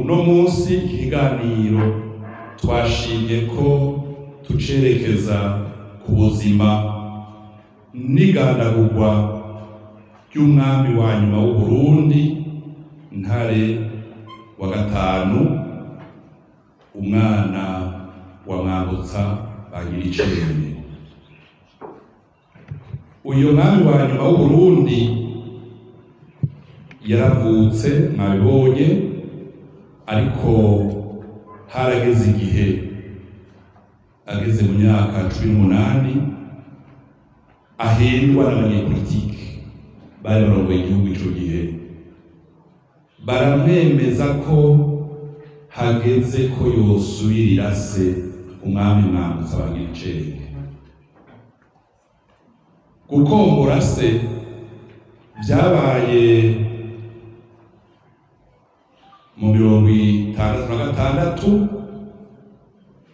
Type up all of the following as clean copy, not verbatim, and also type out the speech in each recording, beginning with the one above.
uno munsi ikiganiro twashimye ko tucerekeza ku buzima n'igandagurwa ry'umwami wa nyuma w'u Burundi Ntare wa gatanu, umwana wa Mwambutsa Bagiricenge. Uyu mwami wa nyuma w'u Burundi yaravutse mwabibonye, ariko harageze igihe ageze mu myaka 18 ahendwa n'abanyepolitike bari barongoye igihugu ico gihe, baramwemeza ko hageze ko yosubirira se umwami Mwambutsa Bagiricenge. Gukombora se vyabaye mu 1966,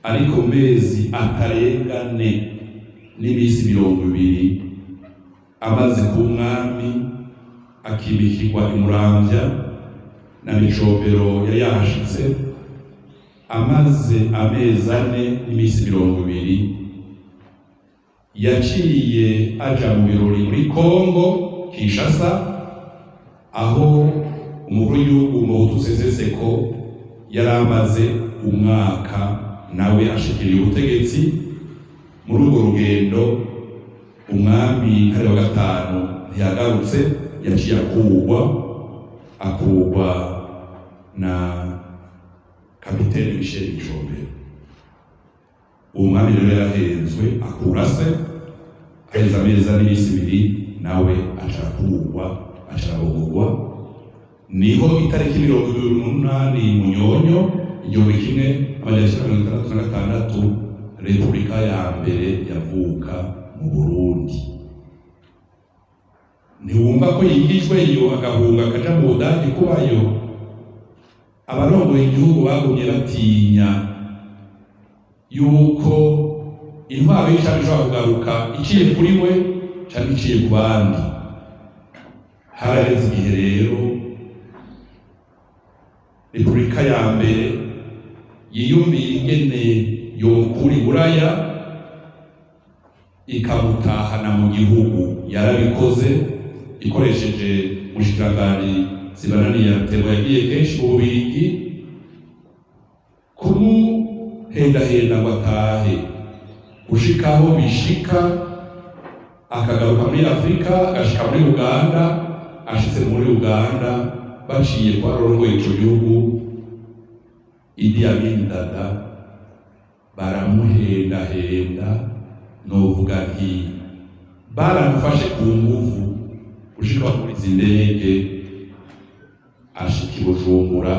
ariko mezi atarengane n'imisi 20 amaze ku mwami akimikirwa imuramvya na Micobero yari yahashitse, amaze amezi 4 n'imisi 20 yaciye aja mu birori muri Kongo Kinshasa, aho umukuru w'igihugu Mobutu Sese Seko yari amaze umwaka nawe ashikiriye ubutegetsi. Muri urwo rugendo umwami Ntare wa gatanu ntiyagarutse, yaciye akurwa na kapiteni Michel Micobero. Umwami rero yarahenzwe, akura se, aheza amezi n'imisi 2 nawe acaragurwa. Niho itariki 28 Munyonyo 1966 Repubulika ya mbere yavuka mu Burundi. Ntiwumva ko yigijwe iyo agahunga akaja mu Budagi kubayo? Abarongoye igihugu bagumye batinya yuko intwaro y'icami ishobora kugaruka iciye kuri we canke iciye ku bandi. Harageze igihe rero Repubulika ya mbere yiyumviye ingene yokura Buraya ikamutahana mu gihugu. Yarabikoze ikoresheje umushikiranganji Sibananiya Mtego, yagiye kenshi mu Bubirigi kumuhendahenda ngo atahe, gushikaho bishika akagaruka muri Afrika, agashika muri Uganda. Ashitse muri Uganda baciye kwa rongoye ico gihugu Idi Amin Dada, baramuhendahenda, novuga nti baramufashe ku nguvu gushika muri zindege. Ashika i Bujumbura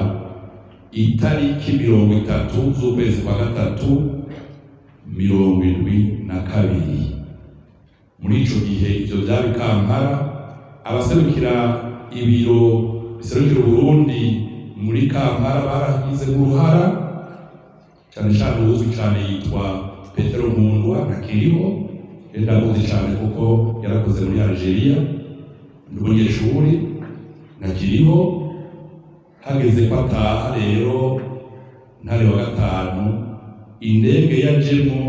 itariki 30 z'ukwezi kwa gatatu 1972. Muri ico gihe ivyo vyari Kampala, abaserukira ibiro biserukira Burundi muri Kampala baragize uruhara, cyane cyane uzwi cyane yitwa Petero Nkundwa ntakiriho, ndamuzi cyane kuko yarakoze muri Algeria, n'umunyeshuri ntakiriho. Hageze ko ataha rero Ntare wa gatanu, indege yajemo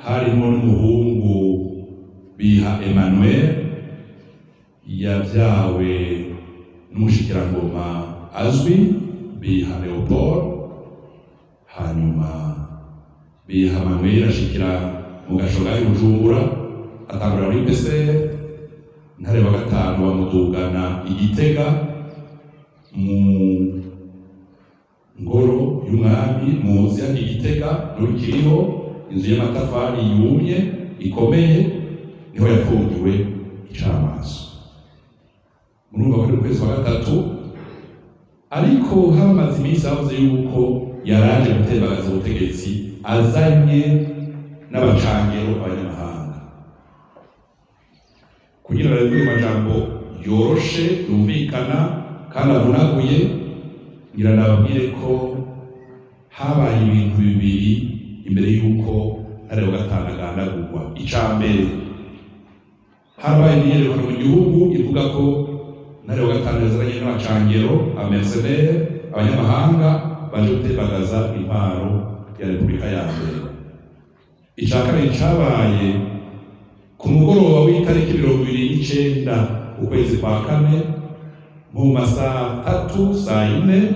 harimo n'umuhungu Biha Emmanuel yavyawe n'umushikirangoma azwi Biha Leopold. Hanyuma Biha Emmanuel ashikira mu gashoga y'Ubujumbura, atangura muri PCR. Ntare wa gatanu bamudugana Igitega mu ngoro y'umwami muzi hano Igitega n'urukiriho inzu y'amatafari yumye ikomeye, niho yafungiwe icamaso. Murumva ko ari ukwezi kwa gatatu, ariko hamaze iminsi havuze yuko yaraje gutembagaza ubutegetsi azanye n'abacangero abanyamahanga, kugira ngo avuge amajambo yoroshe yumvikana kandi avunaguye. Ngira nababwire ko habaye ibintu bibiri imbere yuko Ntare wa gatanu agandagurwa. Icambere, habaye imyiyerekano mu gihugu ivuga ko Ntare wa gatanu yazanye n'abacangero, amercenaires, abanyamahanga baje gutembagaza intwaro ya Repubulika ya mbere. Ica kabiri cabaye ku mugoroba w'itariki 29 ukwezi kwa kane mu masaha 3 saa 4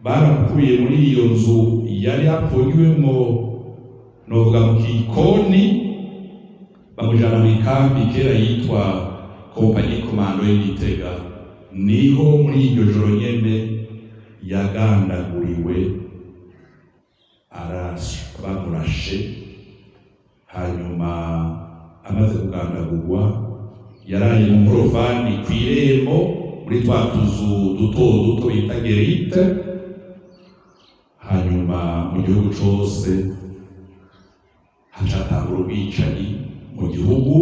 barakuye muri iyo nzu yari yapfungiwemo novuga mu kikoni bamujana mu ikambi kera yitwa Kompanyi Komando y'Igitega. Niho muri iryo joro nyene yagandaguriwe, bamurashe. Hanyuma amaze kugandagurwa yaraye mu nkorofani kw'irembo muri twa tuzu duto duto bita gerite. Hanyuma mu gihugu cose hacatangura ubwicanyi mu gihugu,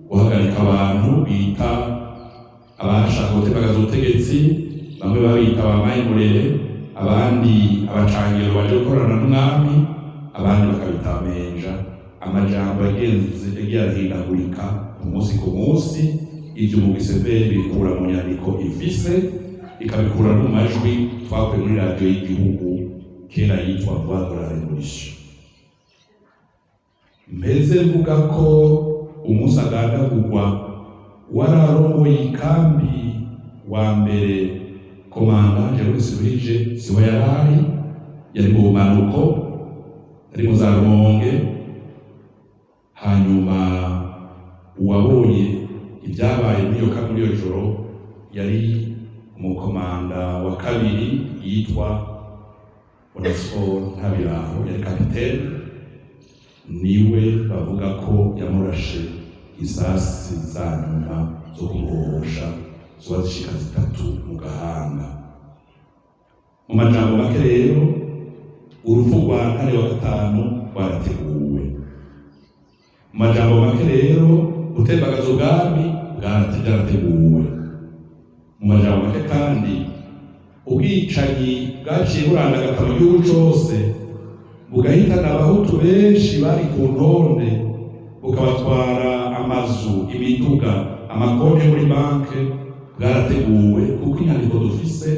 guhagarika abantu bita abashaka gutembagaza ubutegetsi, bamwe babita abamayimurere, abandi abacangiro baje gukorana n'umwami, abandi bakabita amenja. Amajambo yagiye arahindagurika umunsi ku munsi. Ivyo mu giseveri bikura mu nyandiko ifise, ikabikura no mu majwi twakuye muri radiyo y'igihugu kera yitwa Voix de la Révolution. Mbese mvuga ko umunsi agandagurwa wararongoye ikambi wa mbere komanda Jerome Ruhije siwe yarari, yari mu bumanuko, yari mu za Rumonge. Hanyuma uwabonye ibyabaye muri iyo joro yari umukomanda wa kabiri yitwa Onesphore Ntabiraho, yari kapitene. Niwe bavuga ko yamurashe isasi za nyuma zo kumuhosha zoba zishika 3 mu gahanga. Mu majambo make rero urupfu rwa Ntare wa gatanu rwarateguwe. Mu majambo make rero gutembagaza ubwami bwarateguwe. Mu majambo make kandi ubwicanyi bwaciye burandagata mu gihugu cose, bugahitana abahutu benshi bari ku ntonde, bukabatwara amazu, imiduga, amakonti muri banke, bwarateguwe kuko inyandiko dufise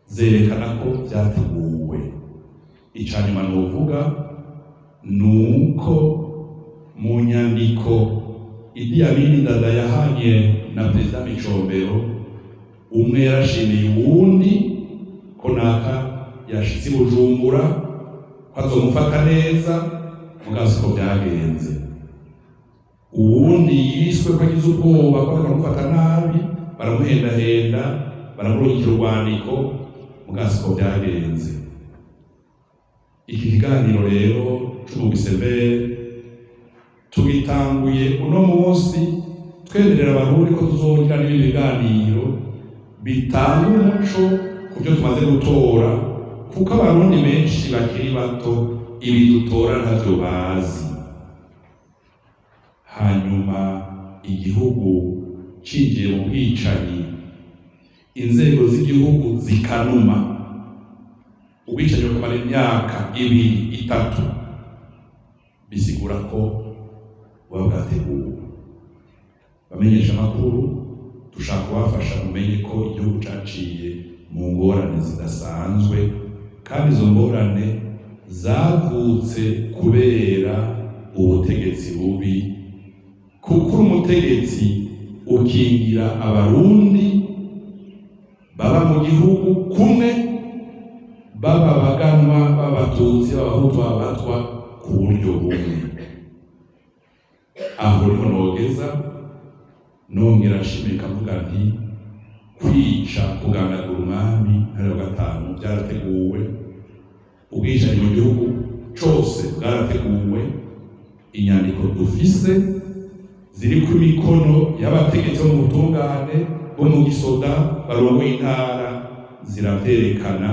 zerekana ko vyateguwe. Icanyuma novuga nuko mu nyandiko Idi Amin Dada yahanye na Perezida Micombero, umwe yarashimiye uwundi ko naka yashitse i Bujumbura ko azomufata neza, mugazi ko byagenze. Uwundi yiswe ko agize ubwoba ko bakamufata nabi, baramuhendahenda, baramurungikira urwandiko, mugazi ko byagenze. Iki kiganiro rero c'umugiseveri tugitanguye uno munsi twemerera abarundi ko tuzogira n'ibindi biganiro bitanga umuco ku byo tumaze gutora, kuko abarundi benshi bakiri bato ibi dutora ntavyo bazi. Hanyuma igihugu cinjiye mu bwicanyi, inzego z'igihugu zikanuma, ubwicanyi bukamara imyaka 2-3, bisigura ko buba bwateguwe. Bamenyesha amakuru dushaka kubafasha mumenye ko igihugu caciye mu ngorane zidasanzwe, kandi izo ngorane zavutse kubera ubutegetsi bubi, kuko umutegetsi ukingira abarundi baba mu gihugu kumwe, baba baganwa, b'abatutsi, b'abahutu, b'abatwa ku buryo bumwe. Aho niho nogeza nongera nshimika mvuga nti kwica kugandagura umwami Ntare wa gatanu byarateguwe, ubwicanyi mu gihugu cose bwarateguwe. Inyandiko dufise ziri ku mikono y'abategetsi bo mu butungane bo mu gisoda barongoye intara ziravyerekana